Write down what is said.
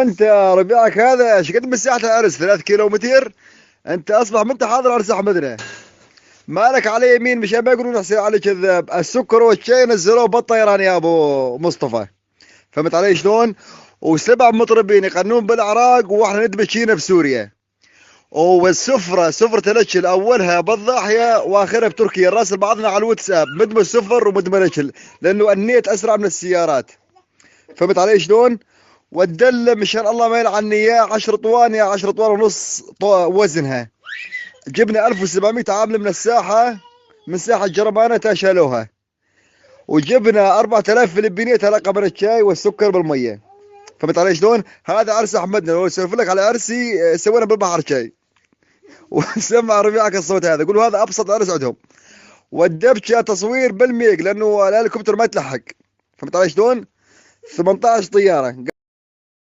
انت ربيعك هذا ايش قد مساحة العرس 3 كيلومتر. انت اصبح من حاضر عرس احمدنا. مالك على يمين مشان ما يقولون حسين علي كذاب. السكر والشاي نزلوه بالطيران يا ابو مصطفى. فهمت علي شلون؟ وسبع مطربين يغنون بالعراق واحنا ندبشينا في سوريا. والسفرة سفرة الأكل أولها بالضاحية وآخرها بتركيا. الراسل بعضنا على الواتساب مدمن السفر ومدمن الأكل لأنه النيت أسرع من السيارات. فهمت علي شلون؟ والدلة مشان الله ما يلعني إياه 10 طوان يا 10 طوان ونص وزنها. جبنا 1700 عامل من الساحة، من ساحة جرمانة تشالوها. وجبنا 4000 فلبينية تلقى من الشاي والسكر بالمية. فهمت علي شلون؟ هذا عرس أحمدنا. لو يسولف لك على عرسي سوينا بالبحر شاي. وسمع ربيعك الصوت هذا قولوا هذا ابسط عرس عندهم. والدبشه تصوير بالميق لانه الهليكوبتر ما يتلحق. فهمت علي شلون؟ 18 طياره.